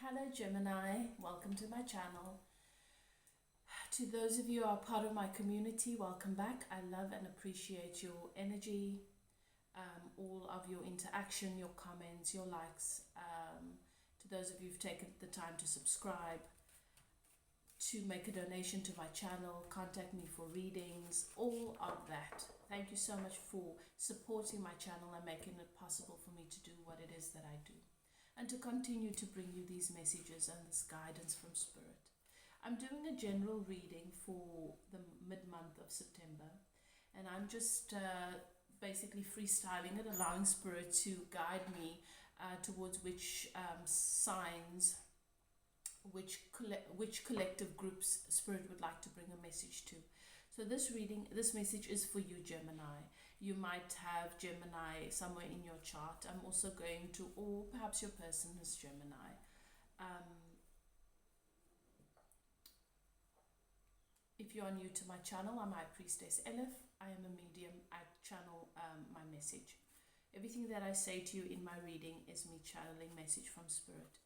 Hello Gemini, welcome to my channel. To those of you who are part of my community, welcome back. I love and appreciate your energy, all of your interaction, your comments, your likes. To those of you who've taken the time to subscribe, to make a donation to my channel, contact me for readings, all of that. Thank you so much for supporting my channel and making it possible for me to do what it is that I do, and to continue to bring you these messages and this guidance from Spirit. I'm doing a general reading for the mid-month of September, and I'm just basically freestyling it, allowing Spirit to guide me towards which signs, which collective groups Spirit would like to bring a message to. So this message is for you, Gemini. You might have Gemini somewhere in your chart. I'm also going to, or perhaps your person is Gemini. If you are new to my channel, I'm High Priestess Elif. I am a medium. I channel my message. Everything that I say to you in my reading is me channeling message from Spirit.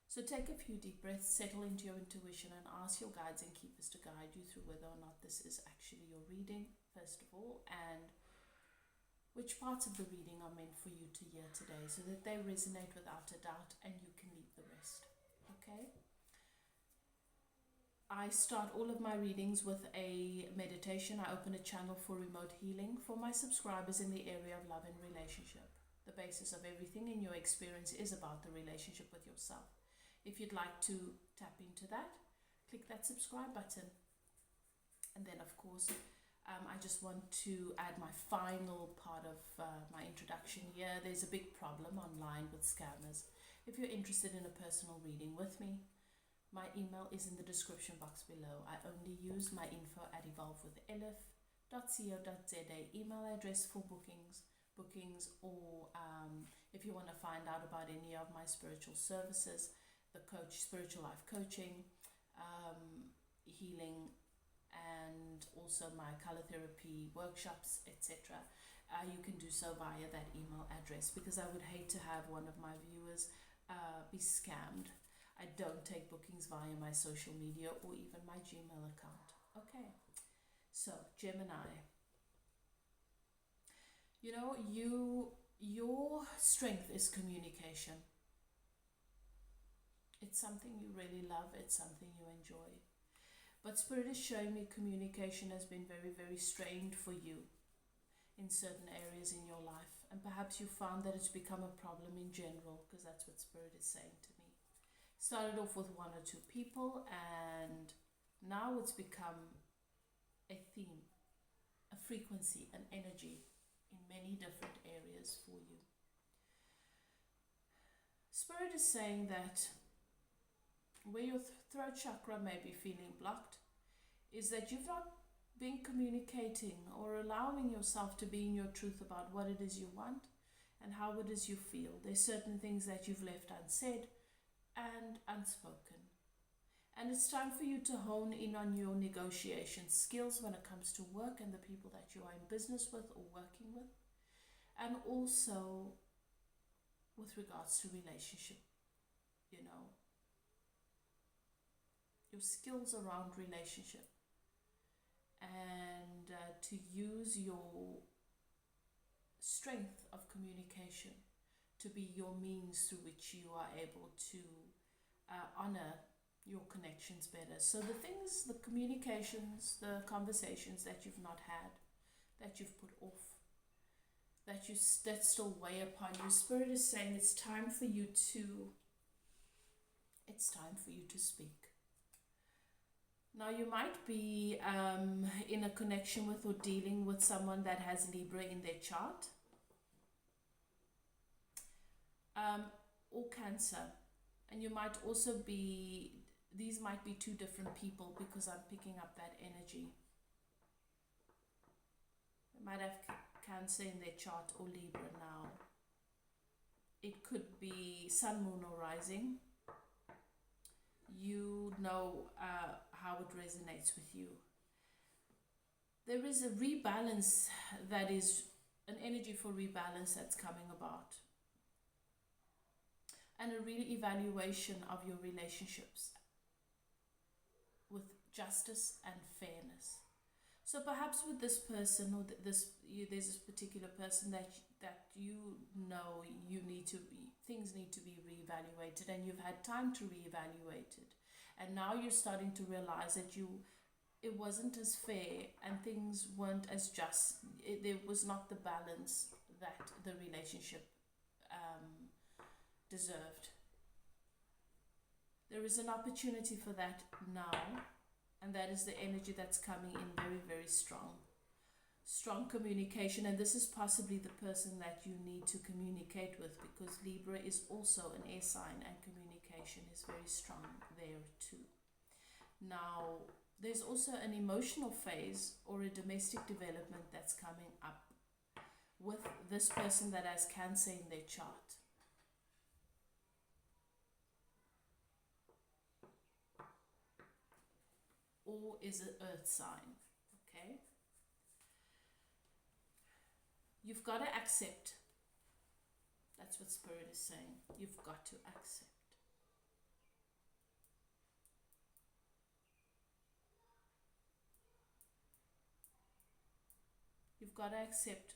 So take a few deep breaths, settle into your intuition, and ask your guides and keepers to guide you through whether or not this is actually your reading, first of all, and which parts of the reading are meant for you to hear today, so that they resonate without a doubt and you can leave the rest. Okay? I start all of my readings with a meditation. I open a channel for remote healing for my subscribers in the area of love and relationship. The basis of everything in your experience is about the relationship with yourself. If you'd like to tap into that, click that subscribe button. And then, of course, I just want to add my final part of my introduction here. There's a big problem online with scammers. If you're interested in a personal reading with me, my email is in the description box below. I only use my info@evolvewithelif.co.za email address for bookings, or if you want to find out about any of my spiritual services, the spiritual life coaching, healing, and also my color therapy workshops, etc. You can do so via that email address, because I would hate to have one of my viewers be scammed. I don't take bookings via my social media or even my Gmail account. Okay, so Gemini, you know, your strength is communication. It's something you really love, it's something you enjoy. But Spirit is showing me communication has been very, very strained for you in certain areas in your life. And perhaps you found that it's become a problem in general, because that's what Spirit is saying to me. Started off with one or two people, and now it's become a theme, a frequency, an energy in many different areas for you. Spirit is saying that where your throat chakra may be feeling blocked is that you've not been communicating or allowing yourself to be in your truth about what it is you want and how it is you feel. There's certain things that you've left unsaid and unspoken. And it's time for you to hone in on your negotiation skills when it comes to work and the people that you are in business with or working with, and also with regards to relationship, you know, your skills around relationship, and to use your strength of communication to be your means through which you are able to honor your connections better. So the things, the communications, the conversations that you've not had, that you've put off, that still weigh upon you, Spirit is saying it's time for you to speak. Now you might be in a connection with or dealing with someone that has Libra in their chart, or Cancer. And you might also be, these might be two different people, because I'm picking up that energy. They might have Cancer in their chart or Libra now. It could be Sun, Moon, or Rising. You know how it resonates with you. There is a rebalance, that is an energy for rebalance that's coming about. and a real evaluation of your relationships with justice and fairness. So perhaps with this person, or there's this particular person that you know things need to be reevaluated, and you've had time to reevaluate it, and now you're starting to realize that it wasn't as fair and things weren't as just. There was not the balance that the relationship deserved. There is an opportunity for that now, and that is the energy that's coming in very, very strong. Strong communication, and this is possibly the person that you need to communicate with, because Libra is also an air sign and communication is very strong there too. Now, there's also an emotional phase or a domestic development that's coming up with this person that has Cancer in their chart. Or is an earth sign, okay? You've got to accept. That's what Spirit is saying. You've got to accept. You've got to accept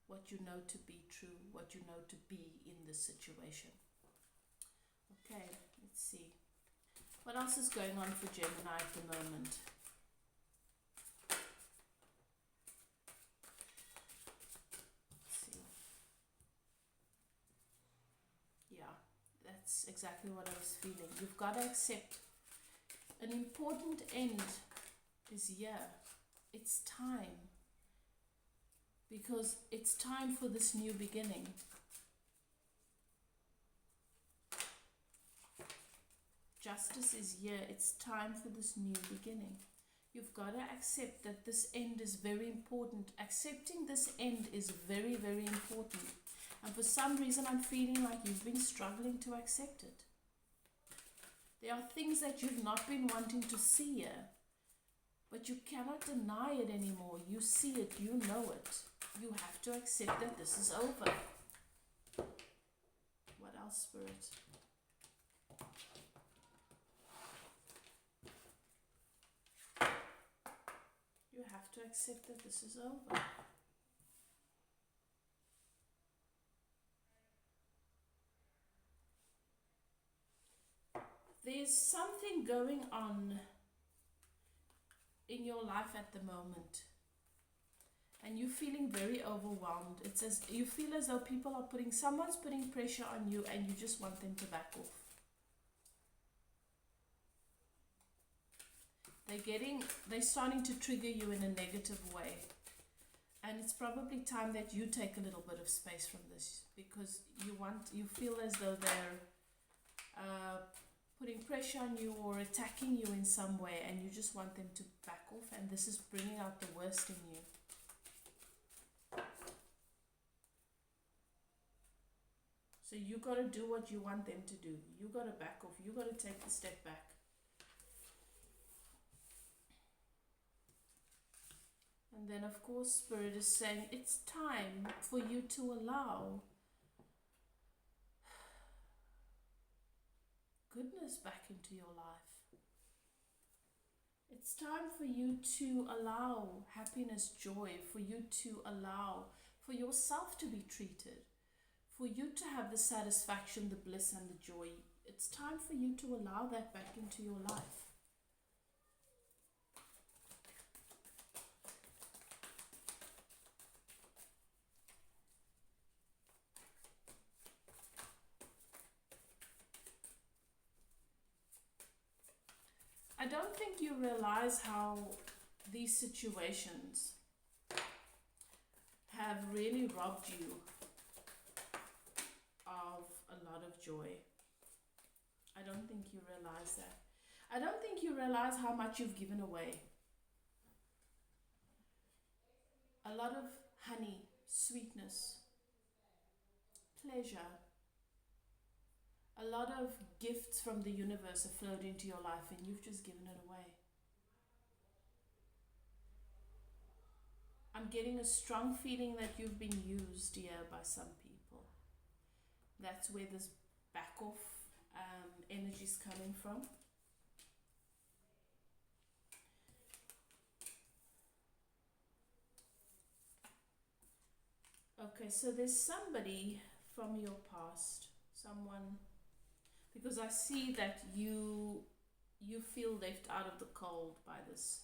what you know to be true, what you know to be in this situation. Okay, let's see. What else is going on for Gemini at the moment? Let's see. Yeah, that's exactly what I was feeling. You've got to accept an important end is here. It's time. Because it's time for this new beginning. Justice is here. It's time for this new beginning. You've got to accept that this end is very important. Accepting this end is very, very important. And for some reason, I'm feeling like you've been struggling to accept it. There are things that you've not been wanting to see here, but you cannot deny it anymore. You see it, you know it. You have to accept that this is over. What else, Spirit? You have to accept that this is over. There's something going on in your life at the moment, and you're feeling very overwhelmed. It's as you feel as though someone's putting pressure on you, and you just want them to back off. They're starting to trigger you in a negative way, and it's probably time that you take a little bit of space from this, because you feel as though they're putting pressure on you or attacking you in some way, and you just want them to back off, and this is bringing out the worst in you. So you got to do what you want them to do. You got to back off. You got to take a step back. And then, of course, Spirit is saying it's time for you to allow goodness back into your life. It's time for you to allow happiness, joy, for you to allow for yourself to be treated, for you to have the satisfaction, the bliss, and the joy. It's time for you to allow that back into your life. I don't think you realize how these situations have really robbed you of a lot of joy. I don't think you realize that. I don't think you realize how much you've given away. A lot of honey, sweetness, pleasure. A lot of gifts from the universe have flowed into your life, and you've just given it away. I'm getting a strong feeling that you've been used here by some people. That's where this back off energy is coming from. Okay, so there's somebody from your past, someone, because I see that you feel left out of the cold by this.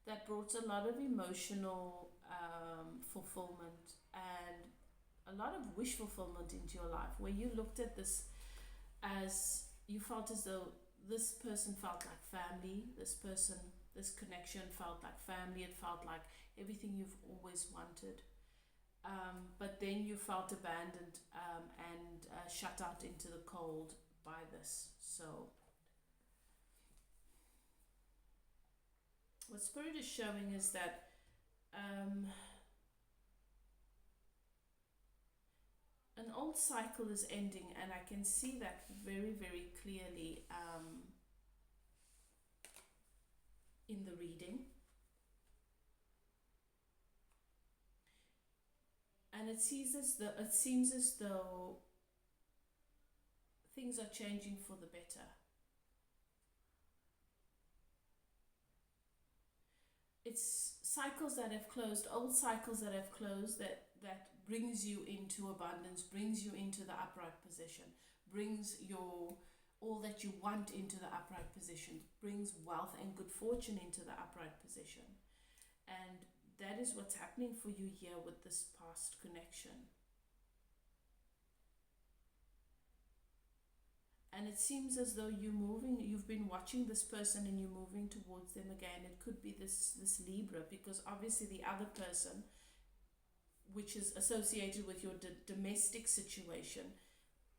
That brought a lot of emotional fulfillment and a lot of wish fulfillment into your life, where you looked at this as, you felt as though this person felt like family, this person, this connection felt like family, it felt like everything you've always wanted. But then you felt abandoned and shut out into the cold by this. So what Spirit is showing is that an old cycle is ending, and I can see that very, very clearly in the reading. And it seems as though things are changing for the better. It's cycles that have closed, old cycles that have closed, that brings you into abundance, brings you into the upright position, brings all that you want into the upright position, brings wealth and good fortune into the upright position. And that is what's happening for you here with this past connection. And it seems as though you've been watching this person and you're moving towards them again. It could be this Libra, because obviously the other person, which is associated with your domestic situation,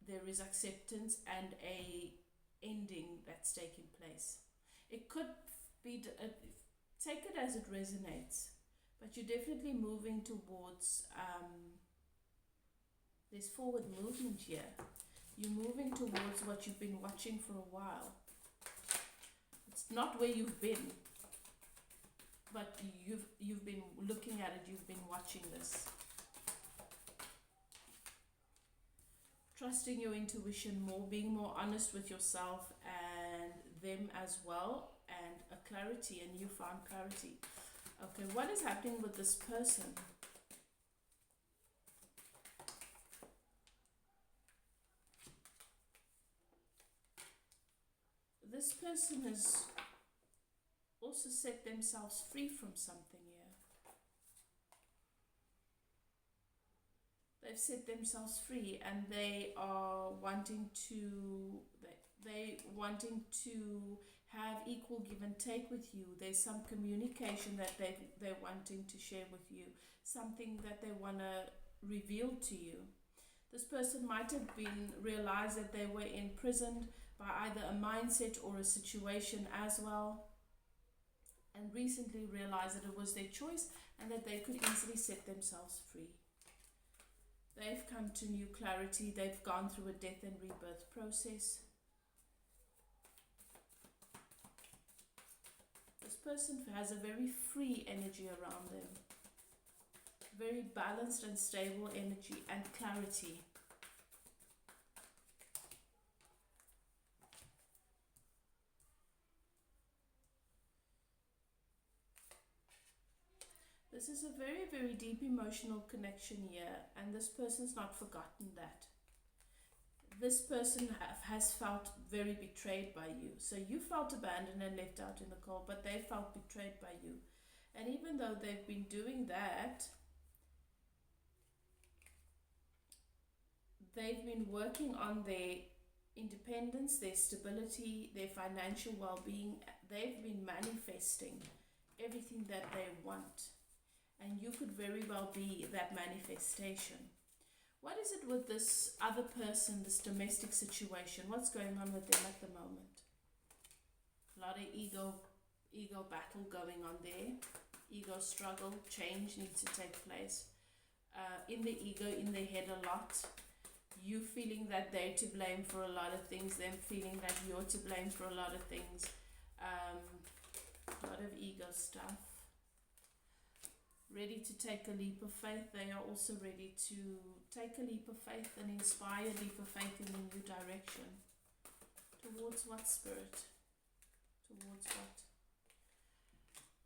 there is acceptance and a ending that's taking place. It could be, take it as it resonates, but you're definitely moving towards, there's forward movement here. You're moving towards what you've been watching for a while. It's not where you've been, but you've been looking at it, you've been watching this. Trusting your intuition more, being more honest with yourself and them as well, and a clarity, and you found clarity. Okay, what is happening with this person? This person has also set themselves free from something here. They've set themselves free, and they are wanting to have equal give and take with you. There's some communication that they're wanting to share with you, something that they want to reveal to you. This person might have been realized that they were imprisoned by either a mindset or a situation as well, and recently realized that it was their choice and that they could easily set themselves free. They've come to new clarity. They've gone through a death and rebirth process. This person has a very free energy around them. Very balanced and stable energy and clarity. This is a very, very deep emotional connection here, and this person's not forgotten that. This person has felt very betrayed by you. So you felt abandoned and left out in the cold, but they felt betrayed by you. And even though they've been doing that, they've been working on their independence, their stability, their financial well-being. They've been manifesting everything that they want. And you could very well be that manifestation. What is it with this other person, this domestic situation? What's going on with them at the moment? A lot of ego battle going on there. Ego struggle, change needs to take place. In the ego, in their head a lot. You feeling that they're to blame for a lot of things, them feeling that you're to blame for a lot of things. A lot of ego stuff. ready to take a leap of faith. They are also ready to take a leap of faith, an inspired leap of faith in a new direction. Towards what, Spirit? Towards what?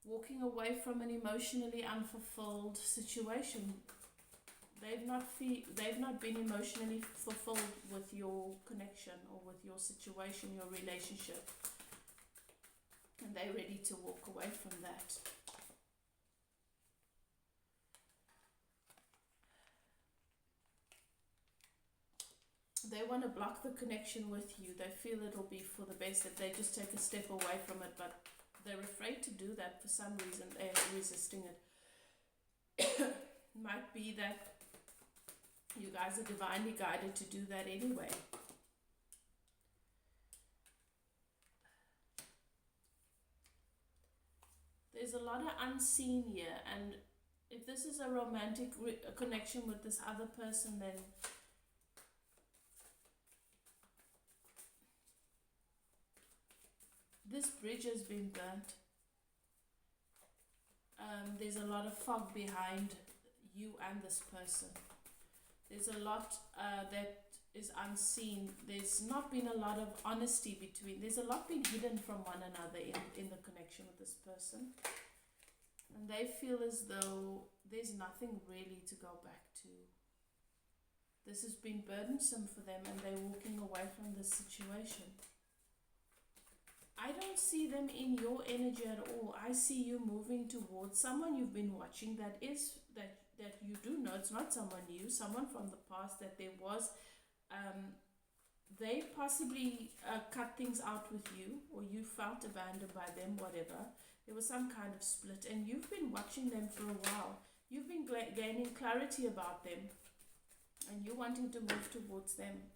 Walking away from an emotionally unfulfilled situation. They've not been emotionally fulfilled with your connection or with your situation, your relationship. And they're ready to walk away from that. They want to block the connection with you. They feel it'll be for the best that they just take a step away from it, but they're afraid to do that for some reason. They're resisting it. Might be that you guys are divinely guided to do that anyway. There's a lot of unseen here, and if this is a romantic connection with this other person, then this bridge has been burnt. There's a lot of fog behind you and this person. There's a lot that is unseen. There's not been a lot of honesty between. There's a lot being hidden from one another in the connection with this person. And they feel as though there's nothing really to go back to. This has been burdensome for them, and they're walking away from this situation. I don't see them in your energy at all. I see you moving towards someone you've been watching that you do know. It's not someone new, someone from the past that there was. They possibly cut things out with you, or you felt abandoned by them, whatever. There was some kind of split, and you've been watching them for a while. You've been gaining clarity about them, and you're wanting to move towards them.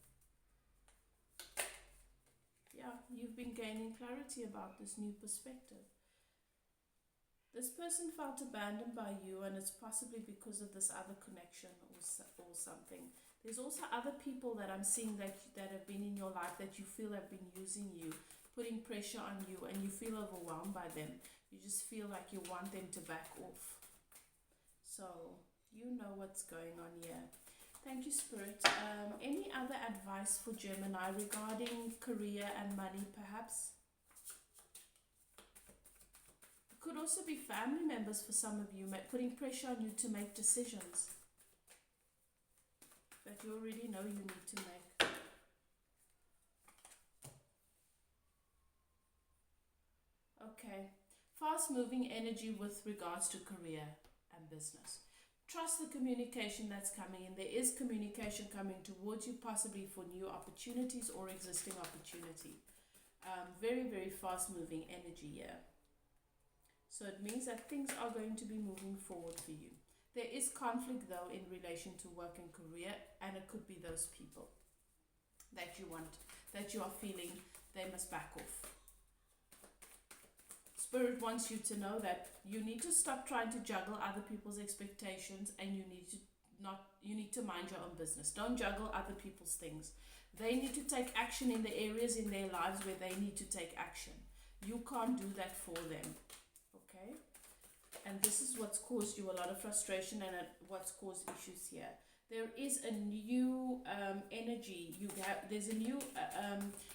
Yeah, you've been gaining clarity about this new perspective. This person felt abandoned by you, and it's possibly because of this other connection or something. There's also other people that I'm seeing that have been in your life that you feel have been using you, putting pressure on you, and you feel overwhelmed by them. You just feel like you want them to back off. So you know what's going on here. Thank you, Spirit. Any other advice for Gemini regarding career and money, perhaps? It could also be family members for some of you, putting pressure on you to make decisions that you already know you need to make. Okay. Fast-moving energy with regards to career and business. Trust the communication that's coming in. There is communication coming towards you, possibly for new opportunities or existing opportunity. Very, very fast-moving energy here. So it means that things are going to be moving forward for you. There is conflict, though, in relation to work and career, and it could be those people that you are feeling they must back off. Spirit wants you to know that you need to stop trying to juggle other people's expectations, and you need to mind your own business. Don't juggle other people's things. They need to take action in the areas in their lives where they need to take action. You can't do that for them. Okay? And this is what's caused you a lot of frustration and what's caused issues here. There is a new energy. There's a new,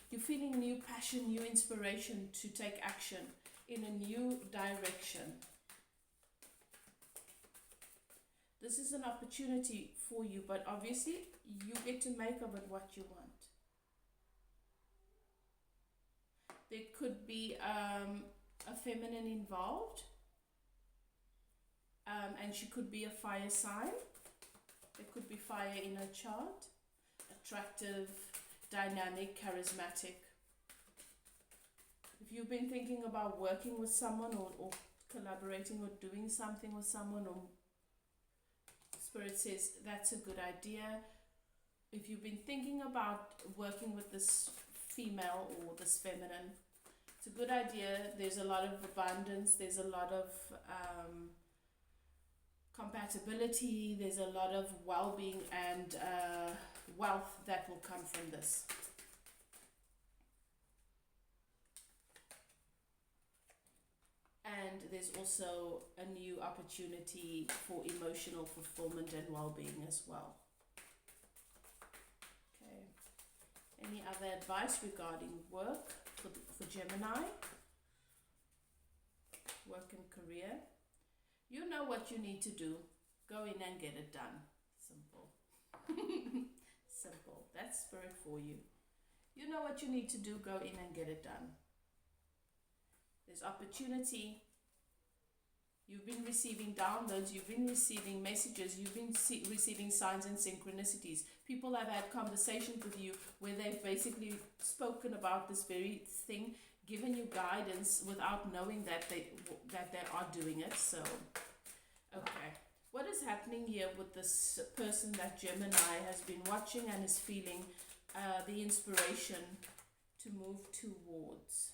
you're feeling new passion, new inspiration to take action in a new direction. This is an opportunity for you, but obviously you get to make of it what you want. There could be a feminine involved, and she could be a fire sign. There could be fire in her chart. Attractive, dynamic, charismatic. If you've been thinking about working with someone or collaborating or doing something with someone, or Spirit says that's a good idea. If you've been thinking about working with this female or this feminine, it's a good idea. There's a lot of abundance. There's a lot of compatibility. There's a lot of well-being and wealth that will come from this. And there's also a new opportunity for emotional fulfillment and well-being as well. Okay. Any other advice regarding work for Gemini? Work and career. You know what you need to do. Go in and get it done. Simple. Simple. That's spirit for you. You know what you need to do. Go in and get it done. There's opportunity. You've been receiving downloads. You've been receiving messages. You've been receiving signs and synchronicities. People have had conversations with you where they've basically spoken about this very thing, given you guidance without knowing that they are doing it. So, okay. What is happening here with this person that Gemini has been watching and is feeling the inspiration to move towards?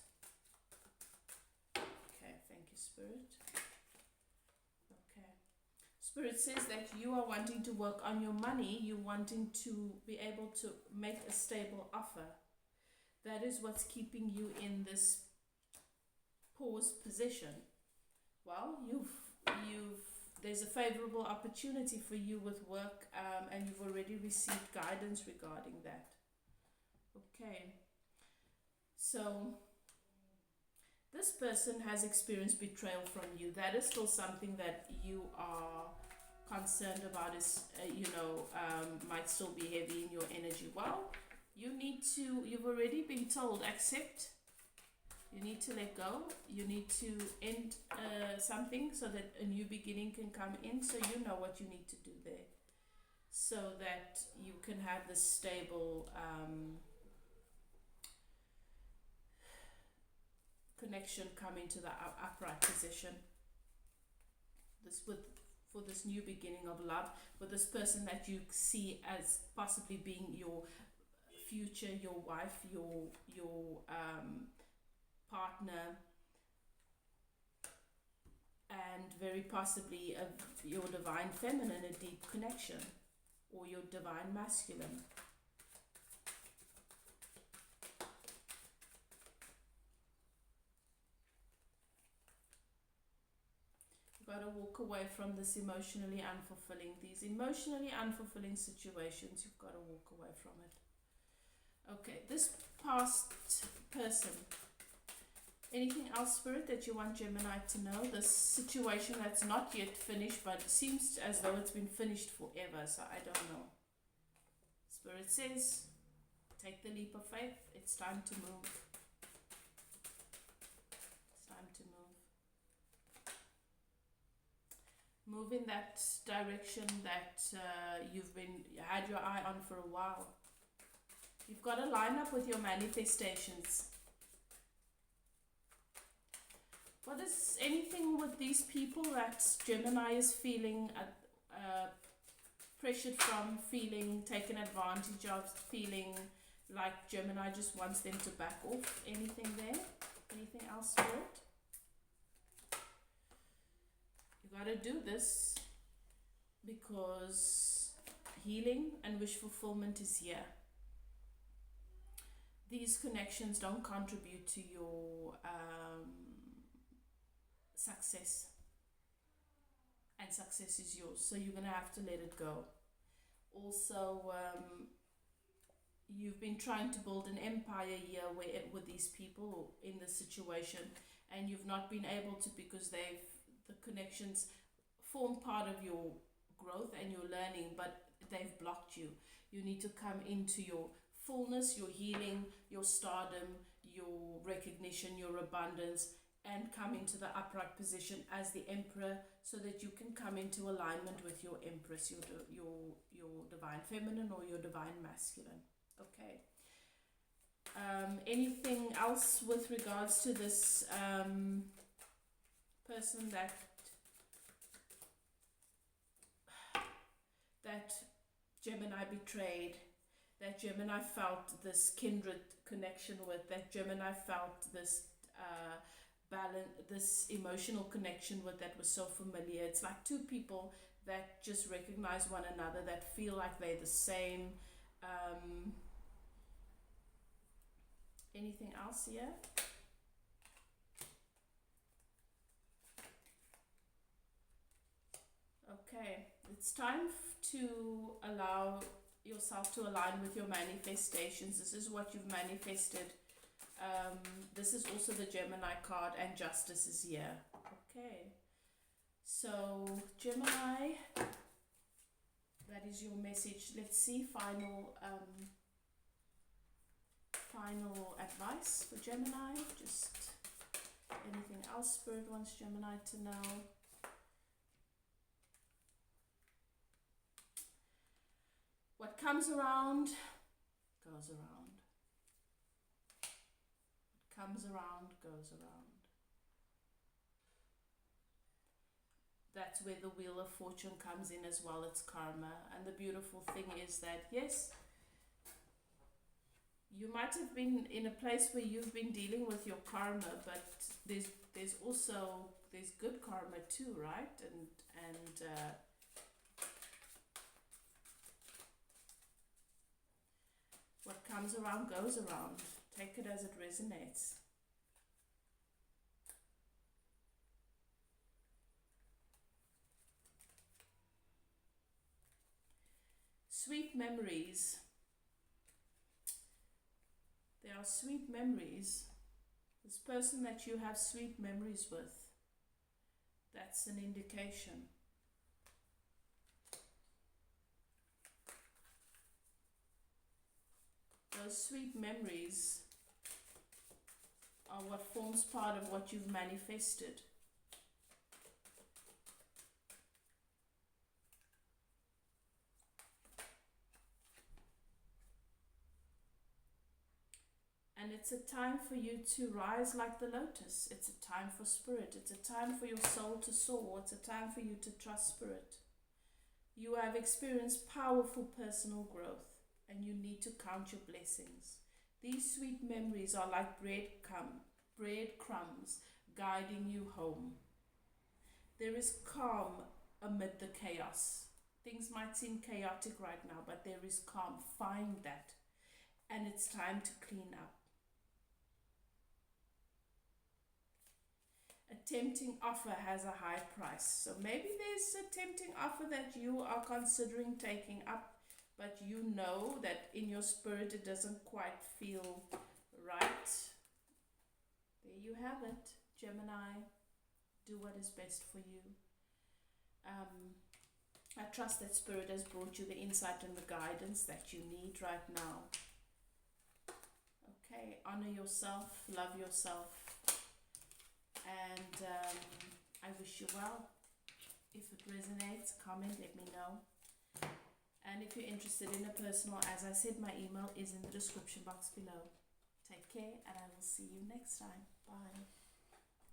Okay, thank you, Spirit. Okay. Spirit says that you are wanting to work on your money. You're wanting to be able to make a stable offer. That is what's keeping you in this pause position. Well, there's a favorable opportunity for you with work, and you've already received guidance regarding that. Okay. So this person has experienced betrayal from you. That is still something that you are concerned about, is might still be heavy in your energy. Well, you've already been told, accept. You need to let go. You need to end something so that a new beginning can come in. So you know what you need to do there, so that you can have this stable connection come into the upright position. For this new beginning of love with this person that you see as possibly being your future, your wife, your partner, and very possibly your divine feminine, a deep connection, or your divine masculine. You've got to walk away from these emotionally unfulfilling situations. You've got to walk away from it. Okay, this past person. Anything else, Spirit, that you want Gemini to know? This situation that's not yet finished, but it seems as though it's been finished forever, so I don't know. Spirit says, take the leap of faith. It's time to move. It's time to move. Move in that direction that you've had your eye on for a while. You've got to line up with your manifestations. What is anything with these people that Gemini is feeling pressured from, feeling taken advantage of, feeling like Gemini just wants them to back off? Anything there? Anything else, Spirit? You got to do this because healing and wish fulfillment is here. These connections don't contribute to your success, and success is yours, so you're gonna have to let it go. Also, you've been trying to build an empire here with these people in this situation, and you've not been able to because the connections form part of your growth and your learning, but they've blocked you. You need to come into your fullness, your healing, your stardom, your recognition, your abundance, and come into the upright position as the Emperor, so that you can come into alignment with your Empress, your divine feminine or your divine masculine. Okay. Anything else with regards to this person that Gemini betrayed, that Gemini felt this kindred connection with, that Gemini felt this balance, this emotional connection with, that was so familiar? It's like two people that just recognize one another, that feel like they're the same. Anything else here? It's time to allow yourself to align with your manifestations. This is what you've manifested. This is also the Gemini card, and justice is here. Okay. So, Gemini, that is your message. Let's see final advice for Gemini. Just anything else Spirit wants Gemini to know. What comes around goes around. What comes around goes around. That's where the Wheel of Fortune comes in as well. It's karma. And the beautiful thing is that, yes, you might have been in a place where you've been dealing with your karma, but there's also good karma too, right? And what comes around goes around. Take it as it resonates. Sweet memories. There are sweet memories. This person that you have sweet memories with, that's an indication. Those sweet memories are what forms part of what you've manifested. And it's a time for you to rise like the lotus. It's a time for spirit. It's a time for your soul to soar. It's a time for you to trust spirit. You have experienced powerful personal growth, and you need to count your blessings. These sweet memories are like breadcrumbs guiding you home. There is calm amid the chaos. Things might seem chaotic right now, but there is calm. Find that. And it's time to clean up. A tempting offer has a high price. So maybe there's a tempting offer that you are considering taking up, but you know that in your spirit it doesn't quite feel right. There you have it, Gemini. Do what is best for you. I trust that Spirit has brought you the insight and the guidance that you need right now. Okay, honor yourself, love yourself, and I wish you well. If it resonates, comment, let me know. And if you're interested in a personal, as I said, my email is in the description box below. Take care, and I will see you next time. Bye.